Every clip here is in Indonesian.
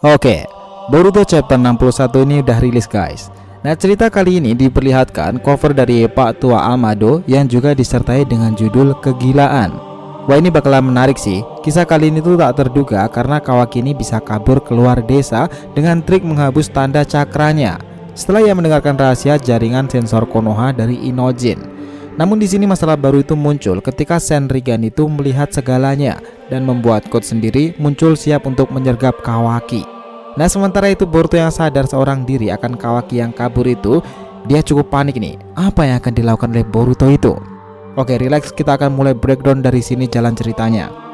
Oke, Boruto chapter 61 ini udah rilis guys. Nah, cerita kali ini diperlihatkan cover dari Pak Tua Amado yang juga disertai dengan judul Kegilaan. Wah, ini bakalan menarik sih. Kisah kali ini tuh tak terduga karena Kawaki ini bisa kabur keluar desa dengan trik menghapus tanda cakranya setelah ia mendengarkan rahasia jaringan sensor Konoha dari Inojin. Namun di sini masalah baru itu muncul ketika Senrigan itu melihat segalanya dan membuat code sendiri muncul siap untuk menyergap Kawaki. Nah, sementara itu Boruto yang sadar seorang diri akan Kawaki yang kabur itu, dia cukup panik nih. Apa yang akan dilakukan oleh Boruto itu? Oke, relax, kita akan mulai breakdown dari sini jalan ceritanya.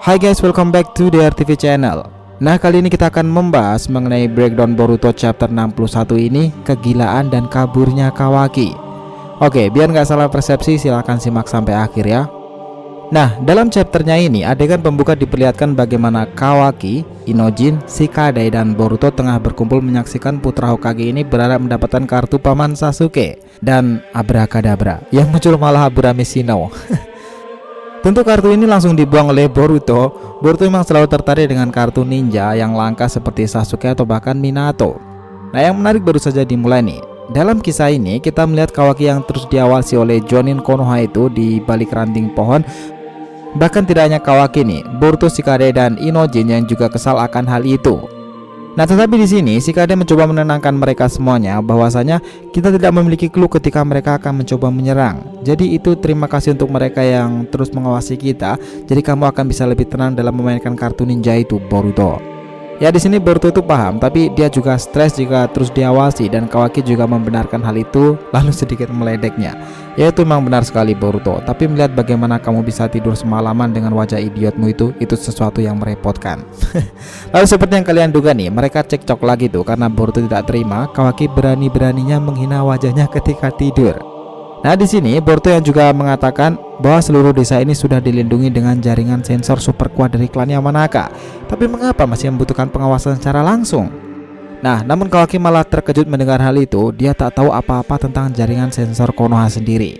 Hai guys, welcome back to the RTV channel. Nah, kali ini kita akan membahas mengenai breakdown Boruto chapter 61 ini, Kegilaan dan Kaburnya Kawaki. Oke, biar nggak salah persepsi silahkan simak sampai akhir ya. Nah, dalam chapternya ini adegan pembuka diperlihatkan bagaimana Kawaki, Inojin, Shikadai dan Boruto tengah berkumpul menyaksikan putra Hokage ini berharap mendapatkan kartu paman Sasuke dan abrakadabra yang muncul malah Aburame Shino. Tentu kartu ini langsung dibuang oleh Boruto. Boruto memang selalu tertarik dengan kartu ninja yang langka seperti Sasuke atau bahkan Minato. Nah, yang menarik baru saja dimulai nih. Dalam kisah ini kita melihat Kawaki yang terus diawasi oleh Jonin Konoha itu di balik ranting pohon. Bahkan tidak hanya Kawaki nih, Boruto, Shikadai dan Inojin yang juga kesal akan hal itu. Nah, tetapi di sini Shikadai mencoba menenangkan mereka semuanya bahwasanya kita tidak memiliki clue ketika mereka akan mencoba menyerang. Jadi itu terima kasih untuk mereka yang terus mengawasi kita. Jadi kamu akan bisa lebih tenang dalam memainkan kartu ninja itu, Boruto. Ya, di sini Boruto itu paham, tapi dia juga stres jika terus diawasi dan Kawaki juga membenarkan hal itu lalu sedikit meledeknya. Ya, itu memang benar sekali Boruto, tapi melihat bagaimana kamu bisa tidur semalaman dengan wajah idiotmu itu sesuatu yang merepotkan. Lalu seperti yang kalian duga nih, mereka cekcok lagi tuh karena Boruto tidak terima Kawaki berani-beraninya menghina wajahnya ketika tidur. Nah, di sini Boruto yang juga mengatakan bahwa seluruh desa ini sudah dilindungi dengan jaringan sensor super kuat dari klan Yamanaka. Tapi mengapa masih membutuhkan pengawasan secara langsung? Nah, namun Kawaki malah terkejut mendengar hal itu. Dia tak tahu apa-apa tentang jaringan sensor Konoha sendiri.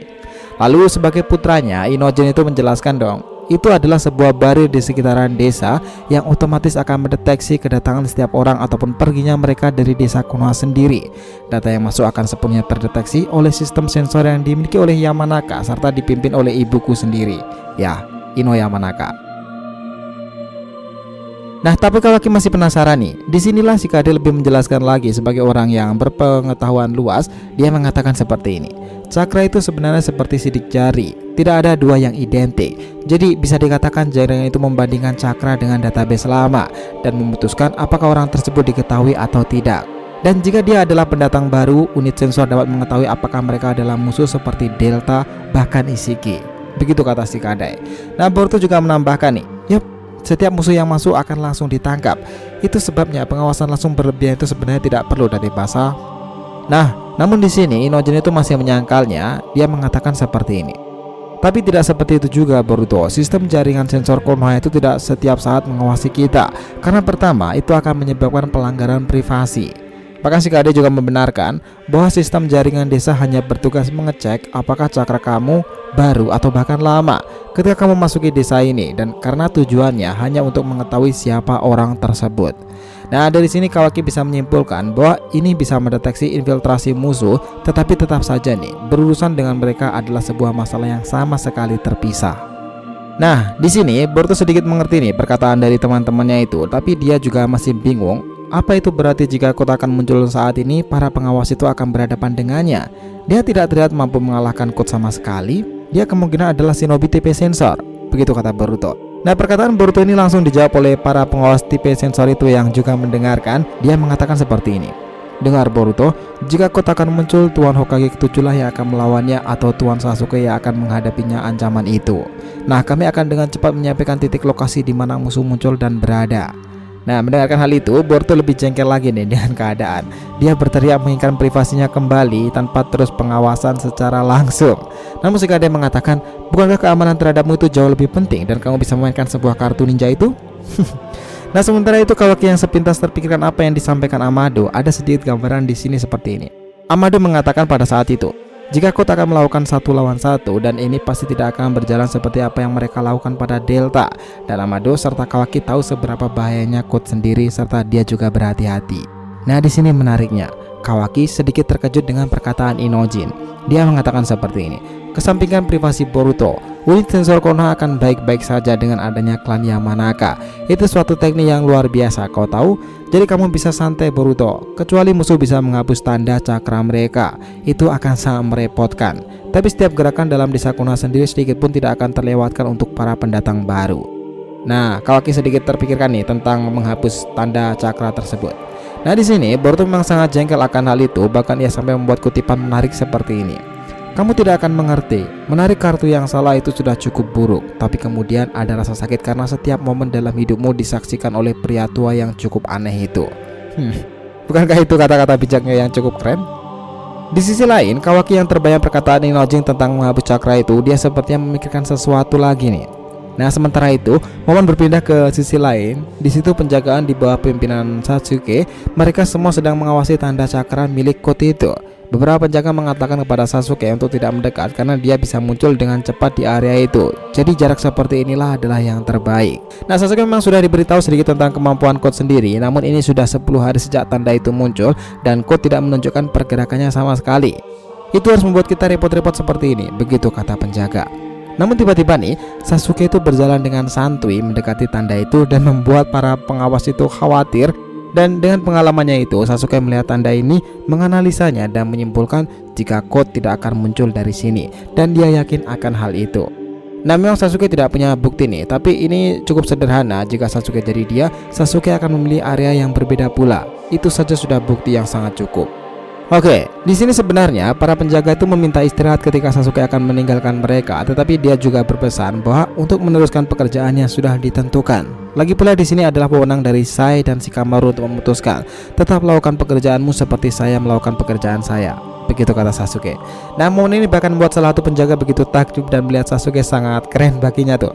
Lalu sebagai putranya, Inojin itu menjelaskan dong, itu adalah sebuah barir di sekitaran desa yang otomatis akan mendeteksi kedatangan setiap orang ataupun perginya mereka dari desa Konoha sendiri. Data yang masuk akan sepenuhnya terdeteksi oleh sistem sensor yang dimiliki oleh Yamanaka serta dipimpin oleh ibuku sendiri, ya, Ino Yamanaka. Nah, tapi Kawaki masih penasaran nih. Disinilah Shikadai lebih menjelaskan lagi sebagai orang yang berpengetahuan luas. Dia mengatakan seperti ini. Cakra itu sebenarnya seperti sidik jari. Tidak ada dua yang identik. Jadi bisa dikatakan jaringan itu membandingkan cakra dengan database lama dan memutuskan apakah orang tersebut diketahui atau tidak. Dan jika dia adalah pendatang baru, unit sensor dapat mengetahui apakah mereka adalah musuh seperti Delta bahkan Ishiki. Begitu kata Shikadai. Nah, Boruto juga menambahkan nih, yup, setiap musuh yang masuk akan langsung ditangkap. Itu sebabnya pengawasan langsung berlebihan itu sebenarnya tidak perlu dari bahasa. Nah, namun di sini Inojin itu masih menyangkalnya. Dia mengatakan seperti ini. Tapi tidak seperti itu juga Boruto. Sistem jaringan sensor Konoha itu tidak setiap saat mengawasi kita. Karena pertama, itu akan menyebabkan pelanggaran privasi. Bahkan Shikadai juga membenarkan bahwa sistem jaringan desa hanya bertugas mengecek apakah cakra kamu baru atau bahkan lama ketika kamu masuki desa ini, dan karena tujuannya hanya untuk mengetahui siapa orang tersebut. Nah, dari sini Kawaki bisa menyimpulkan bahwa ini bisa mendeteksi infiltrasi musuh, tetapi tetap saja nih, berurusan dengan mereka adalah sebuah masalah yang sama sekali terpisah. Nah, di sini Boruto sedikit mengerti nih perkataan dari teman-temannya itu, tapi dia juga masih bingung. Apa itu berarti jika Code akan muncul saat ini, para pengawas itu akan berhadapan dengannya? Dia tidak terlihat mampu mengalahkan Code sama sekali. Dia kemungkinan adalah shinobi tipe sensor. Begitu kata Boruto. Nah, perkataan Boruto ini langsung dijawab oleh para pengawas tipe sensor itu yang juga mendengarkan. Dia mengatakan seperti ini. Dengar Boruto, jika Code akan muncul, Tuan Hokage ke-7 lah yang akan melawannya atau Tuan Sasuke yang akan menghadapinya ancaman itu. Nah, kami akan dengan cepat menyampaikan titik lokasi di mana musuh muncul dan berada. Nah, mendengarkan hal itu, Boruto lebih jengkel lagi nih dengan keadaan. Dia berteriak menginginkan privasinya kembali tanpa terus pengawasan secara langsung. Namun Tsuchikage mengatakan, bukankah keamanan terhadapmu itu jauh lebih penting dan kamu bisa memainkan sebuah kartu ninja itu? Nah, sementara itu Kawaki yang sepintas terpikirkan apa yang disampaikan Amado. Ada sedikit gambaran di sini seperti ini. Amado mengatakan pada saat itu, jika Code akan melakukan 1 lawan 1 dan ini pasti tidak akan berjalan seperti apa yang mereka lakukan pada Delta. Dan Amado serta Kawaki tahu seberapa bahayanya Code sendiri serta dia juga berhati-hati. Nah, di sini menariknya, Kawaki sedikit terkejut dengan perkataan Inojin. Dia mengatakan seperti ini, kesampingkan privasi Boruto, unit sensor Konoha akan baik-baik saja dengan adanya klan Yamanaka. Itu suatu teknik yang luar biasa, kau tahu? Jadi kamu bisa santai Boruto, kecuali musuh bisa menghapus tanda cakra mereka. Itu akan sangat merepotkan. Tapi setiap gerakan dalam desa Konoha sendiri sedikit pun tidak akan terlewatkan untuk para pendatang baru. Nah, Kawaki sedikit terpikirkan nih tentang menghapus tanda cakra tersebut. Nah, di sini Boruto memang sangat jengkel akan hal itu, bahkan ia sampai membuat kutipan menarik seperti ini. Kamu tidak akan mengerti, menarik kartu yang salah itu sudah cukup buruk, tapi kemudian ada rasa sakit karena setiap momen dalam hidupmu disaksikan oleh pria tua yang cukup aneh itu. Bukankah itu kata-kata bijaknya yang cukup keren? Di sisi lain, Kawaki yang terbayang perkataan Inojin tentang menghapus cakra itu, dia sepertinya memikirkan sesuatu lagi nih. Nah, sementara itu, momen berpindah ke sisi lain. Di situ penjagaan di bawah pimpinan Sasuke, mereka semua sedang mengawasi tanda cakra milik Code itu. Beberapa penjaga mengatakan kepada Sasuke untuk tidak mendekat karena dia bisa muncul dengan cepat di area itu. Jadi jarak seperti inilah adalah yang terbaik. Nah, Sasuke memang sudah diberitahu sedikit tentang kemampuan Code sendiri, namun ini sudah 10 hari sejak tanda itu muncul dan Code tidak menunjukkan pergerakannya sama sekali. Itu harus membuat kita repot-repot seperti ini, begitu kata penjaga. Namun tiba-tiba nih, Sasuke itu berjalan dengan santuy mendekati tanda itu dan membuat para pengawas itu khawatir. Dan dengan pengalamannya itu, Sasuke melihat tanda ini, menganalisanya dan menyimpulkan jika Code tidak akan muncul dari sini, dan dia yakin akan hal itu. Nah, memang Sasuke tidak punya bukti nih, tapi ini cukup sederhana. Jika Sasuke jadi dia, Sasuke akan memilih area yang berbeda pula. Itu saja sudah bukti yang sangat cukup. Oke, di sini sebenarnya para penjaga itu meminta istirahat ketika Sasuke akan meninggalkan mereka, tetapi dia juga berpesan bahwa untuk meneruskan pekerjaannya sudah ditentukan. Lagi pula di sini adalah wewenang dari Sai dan Shikamaru untuk memutuskan. Tetap lakukan pekerjaanmu seperti saya melakukan pekerjaan saya, begitu kata Sasuke. Namun ini bahkan membuat salah satu penjaga begitu takjub dan melihat Sasuke sangat keren baginya tuh.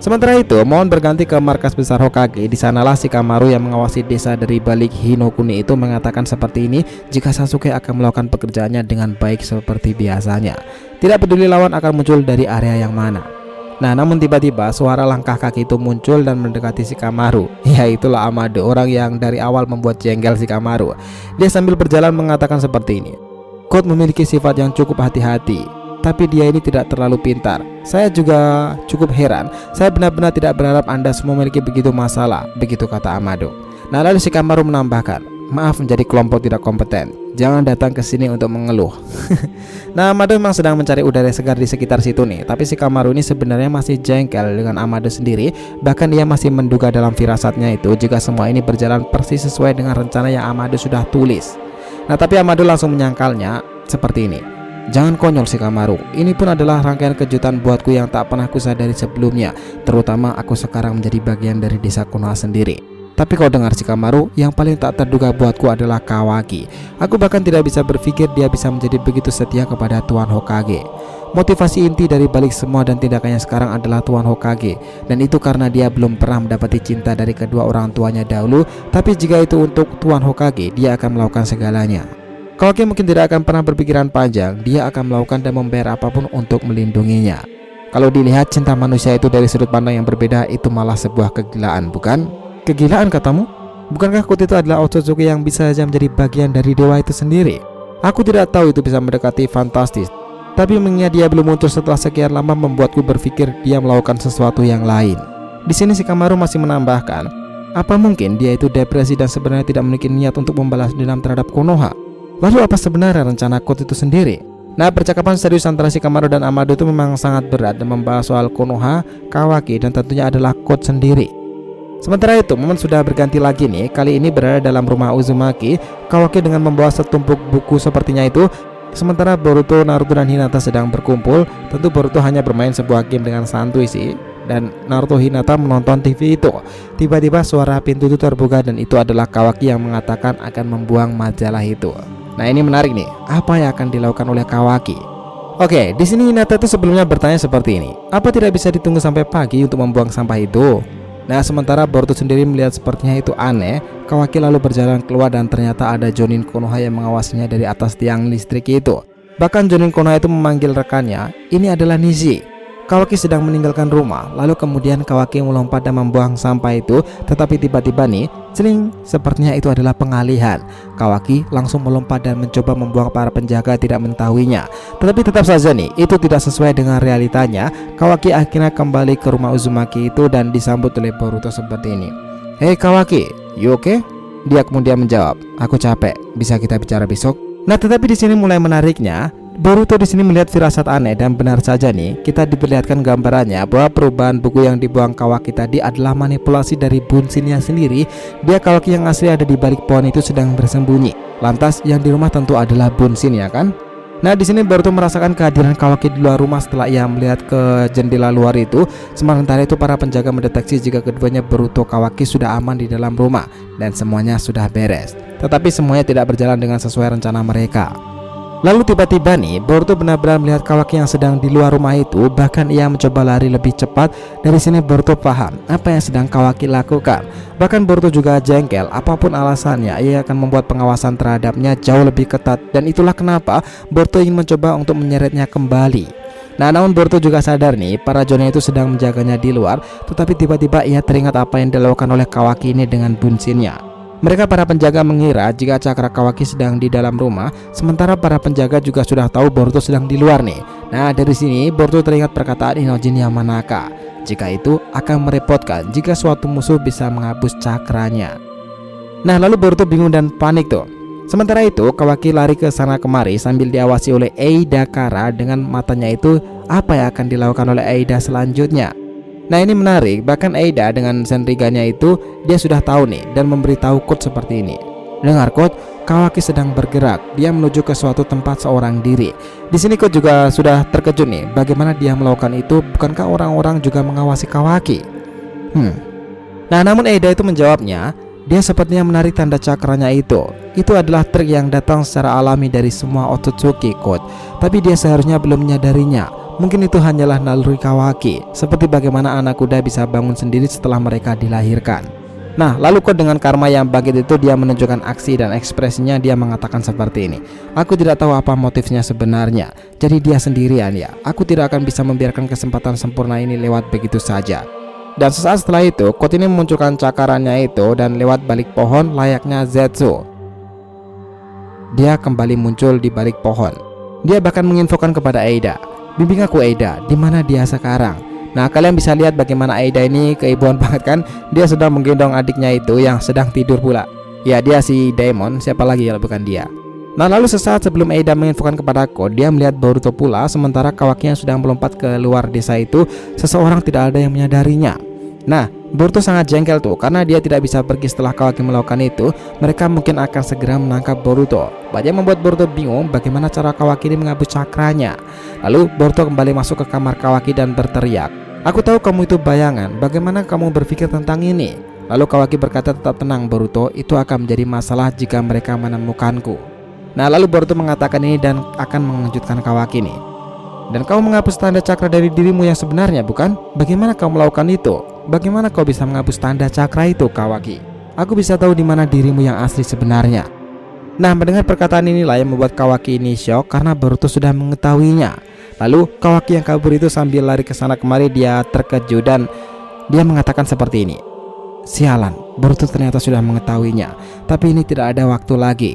Sementara itu, mohon berganti ke markas besar Hokage. Di sanalah Shikamaru yang mengawasi desa dari balik Hinokuni itu mengatakan seperti ini, jika Sasuke akan melakukan pekerjaannya dengan baik seperti biasanya. Tidak peduli lawan akan muncul dari area yang mana. Nah, namun tiba-tiba suara langkah kaki itu muncul dan mendekati Shikamaru. Ya, itulah Amado, orang yang dari awal membuat jengkel Shikamaru. Dia sambil berjalan mengatakan seperti ini, Code memiliki sifat yang cukup hati-hati, tapi dia ini tidak terlalu pintar. Saya juga cukup heran. Saya benar-benar tidak berharap Anda semua memiliki begitu masalah, begitu kata Amado. Nah, lalu Shikamaru menambahkan, maaf menjadi kelompok tidak kompeten. Jangan datang ke sini untuk mengeluh. Nah, Amado memang sedang mencari udara segar di sekitar situ nih. Tapi Shikamaru ini sebenarnya masih jengkel dengan Amado sendiri. Bahkan dia masih menduga dalam firasatnya itu jika semua ini berjalan persis sesuai dengan rencana yang Amado sudah tulis. Nah, tapi Amado langsung menyangkalnya seperti ini. Jangan konyol Shikamaru, ini pun adalah rangkaian kejutan buatku yang tak pernah kusadari sebelumnya. Terutama aku sekarang menjadi bagian dari desa Konoha sendiri. Tapi kau dengar Shikamaru, yang paling tak terduga buatku adalah Kawaki. Aku bahkan tidak bisa berpikir dia bisa menjadi begitu setia kepada Tuan Hokage. Motivasi inti dari balik semua dan tindakannya sekarang adalah Tuan Hokage. Dan itu karena dia belum pernah mendapati cinta dari kedua orang tuanya dahulu. Tapi jika itu untuk Tuan Hokage, dia akan melakukan segalanya. Kawaki mungkin tidak akan pernah berpikiran panjang. Dia akan melakukan dan membayar apapun untuk melindunginya. Kalau dilihat cinta manusia itu dari sudut pandang yang berbeda, itu malah sebuah kegilaan, bukan? Kegilaan katamu? Bukankah Code itu adalah Otsutsuki yang bisa saja menjadi bagian dari dewa itu sendiri? Aku tidak tahu itu bisa mendekati fantastis, tapi mengingat dia belum muncul setelah sekian lama membuatku berpikir dia melakukan sesuatu yang lain. Di sini Shikamaru masih menambahkan, apa mungkin dia itu depresi dan sebenarnya tidak memiliki niat untuk membalas dendam terhadap Konoha? Lalu apa sebenarnya rencana Code itu sendiri? Nah, percakapan serius antara Shikamaru dan Amado itu memang sangat berat dan membahas soal Konoha, Kawaki, dan tentunya adalah Code sendiri. Sementara itu, momen sudah berganti lagi nih. Kali ini berada dalam rumah Uzumaki. Kawaki dengan membawa setumpuk buku sepertinya itu. Sementara Boruto, Naruto, dan Hinata sedang berkumpul. Tentu Boruto hanya bermain sebuah game dengan santuy sih. dan Naruto Hinata menonton TV itu. Tiba-tiba suara pintu itu terbuka dan itu adalah Kawaki yang mengatakan akan membuang majalah itu. Nah, ini menarik nih. Apa yang akan dilakukan oleh Kawaki? Oke, di sini Hinata itu sebelumnya bertanya seperti ini. Apa tidak bisa ditunggu sampai pagi untuk membuang sampah itu? Nah, sementara Boruto sendiri melihat sepertinya itu aneh, Kawaki lalu berjalan keluar dan ternyata ada Jonin Konoha yang mengawasinya dari atas tiang listrik itu. Bahkan Jonin Konoha itu memanggil rekannya, ini adalah Nishi. Kawaki sedang meninggalkan rumah, lalu kemudian Kawaki melompat dan membuang sampah itu, tetapi tiba-tiba nih, celing, sepertinya itu adalah pengalihan. Kawaki langsung melompat dan mencoba membuang para penjaga tidak mengetahuinya. Tetapi tetap saja nih, itu tidak sesuai dengan realitanya. Kawaki akhirnya kembali ke rumah Uzumaki itu dan disambut oleh Boruto seperti ini. "Hei Kawaki, you okay?" Dia kemudian menjawab, "Aku capek, bisa kita bicara besok?" Nah, tetapi di sini mulai menariknya. Boruto di sini melihat firasat aneh dan benar saja nih, kita diperlihatkan gambarannya bahwa perubahan buku yang dibuang Kawaki tadi adalah manipulasi dari Bunshinnya sendiri. Dia Kawaki yang asli ada di balik pohon itu sedang bersembunyi. Lantas yang di rumah tentu adalah Bunshin, ya kan? Nah, di sini Boruto merasakan kehadiran Kawaki di luar rumah setelah ia melihat ke jendela luar itu. Sementara itu para penjaga mendeteksi jika keduanya Boruto Kawaki sudah aman di dalam rumah dan semuanya sudah beres. Tetapi semuanya tidak berjalan dengan sesuai rencana mereka. Lalu tiba-tiba nih, Boruto benar-benar melihat Kawaki yang sedang di luar rumah itu. Bahkan ia mencoba lari lebih cepat. Dari sini Boruto paham apa yang sedang Kawaki lakukan. Bahkan Boruto juga jengkel, apapun alasannya, ia akan membuat pengawasan terhadapnya jauh lebih ketat. Dan itulah kenapa Boruto ingin mencoba untuk menyeretnya kembali. Nah, namun Boruto juga sadar nih, para Jonin itu sedang menjaganya di luar. Tetapi tiba-tiba ia teringat apa yang dilakukan oleh Kawaki ini dengan Bunshinnya. Mereka para penjaga mengira jika cakra Kawaki sedang di dalam rumah, sementara para penjaga juga sudah tahu Boruto sedang di luar nih. Nah, dari sini Boruto teringat perkataan Inojin Yamanaka. Jika itu akan merepotkan jika suatu musuh bisa menghapus cakranya. Nah, lalu Boruto bingung dan panik tuh. Sementara itu Kawaki lari ke sana kemari sambil diawasi oleh Eida Kara dengan matanya itu. Apa yang akan dilakukan oleh Eida selanjutnya? Nah, ini menarik, bahkan Eida dengan senriganya itu dia sudah tahu nih dan memberitahu Kurt seperti ini. Dengar Kurt, Kawaki sedang bergerak, dia menuju ke suatu tempat seorang diri. Di sini Kurt juga sudah terkejut nih, bagaimana dia melakukan itu, bukankah orang-orang juga mengawasi Kawaki? Nah, namun Eida itu menjawabnya, dia sepertinya menarik tanda cakranya itu. Itu adalah trik yang datang secara alami dari semua Otsutsuki Kurt, tapi dia seharusnya belum menyadarinya. Mungkin itu hanyalah naluri Kawaki, seperti bagaimana anak kuda bisa bangun sendiri setelah mereka dilahirkan. Nah, lalu Kurt dengan karma yang bangkit itu dia menunjukkan aksi dan ekspresinya. Dia mengatakan seperti ini, "Aku tidak tahu apa motifnya sebenarnya, jadi dia sendirian ya. Aku tidak akan bisa membiarkan kesempatan sempurna ini lewat begitu saja." Dan sesaat setelah itu Kurt ini memunculkan cakarannya itu dan lewat balik pohon layaknya Zetsu. Dia kembali muncul di balik pohon. Dia bahkan menginfokan kepada Eida, "Bimbing aku Eida, di mana dia sekarang?" Nah, kalian bisa lihat bagaimana Eida ini keibuan banget kan. Dia sedang menggendong adiknya itu yang sedang tidur pula. Ya, dia si Daemon, siapa lagi kalau bukan dia. Nah, lalu sesaat sebelum Eida menginfokan kepada Kurt, dia melihat Boruto pula. Sementara Kawakinya sedang melompat ke luar desa itu. Seseorang tidak ada yang menyadarinya. Nah, Boruto sangat jengkel tuh karena dia tidak bisa pergi setelah Kawaki melakukan itu. Mereka mungkin akan segera menangkap Boruto. Banyak membuat Boruto bingung bagaimana cara Kawaki ini menghapus cakranya. Lalu Boruto kembali masuk ke kamar Kawaki dan berteriak, "Aku tahu kamu itu bayangan. Bagaimana kamu berpikir tentang ini?" Lalu Kawaki berkata, "Tetap tenang Boruto, itu akan menjadi masalah jika mereka menemukanku." Nah, lalu Boruto mengatakan ini dan akan mengejutkan Kawaki nih. "Dan kamu menghapus tanda cakra dari dirimu yang sebenarnya, bukan? Bagaimana kamu melakukan itu? Bagaimana kau bisa menghapus tanda cakra itu, Kawaki? Aku bisa tahu di mana dirimu yang asli sebenarnya." Nah, mendengar perkataan inilah yang membuat Kawaki ini syok karena Boruto sudah mengetahuinya. Lalu Kawaki yang kabur itu sambil lari ke sana kemari, dia terkejut dan dia mengatakan seperti ini, "Sialan, Boruto ternyata sudah mengetahuinya. Tapi ini tidak ada waktu lagi."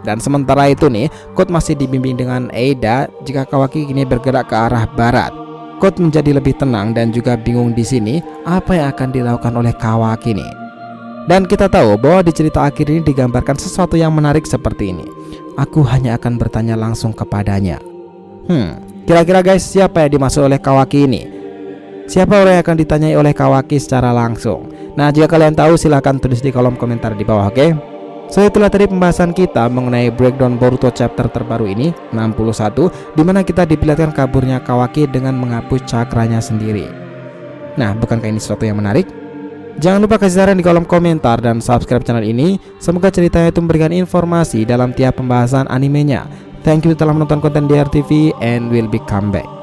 Dan sementara itu nih, Kurt masih dibimbing dengan Eida jika Kawaki kini bergerak ke arah barat. Kurt menjadi lebih tenang dan juga bingung di sini apa yang akan dilakukan oleh Kawaki nih. Dan kita tahu bahwa di cerita akhir ini digambarkan sesuatu yang menarik seperti ini. Aku hanya akan bertanya langsung kepadanya. Kira-kira guys, siapa yang dimaksud oleh Kawaki ini? Siapa orang yang akan ditanyai oleh Kawaki secara langsung? Nah, jika kalian tahu silahkan tulis di kolom komentar di bawah, oke? So, itulah tadi pembahasan kita mengenai breakdown Boruto chapter terbaru ini 61, dimana kita diperlihatkan kaburnya Kawaki dengan menghapus cakranya sendiri. Nah, bukankah ini sesuatu yang menarik? Jangan lupa kasih saran di kolom komentar dan subscribe channel ini. Semoga ceritanya itu memberikan informasi dalam tiap pembahasan animenya. Thank you telah menonton konten DRTV and will be come back.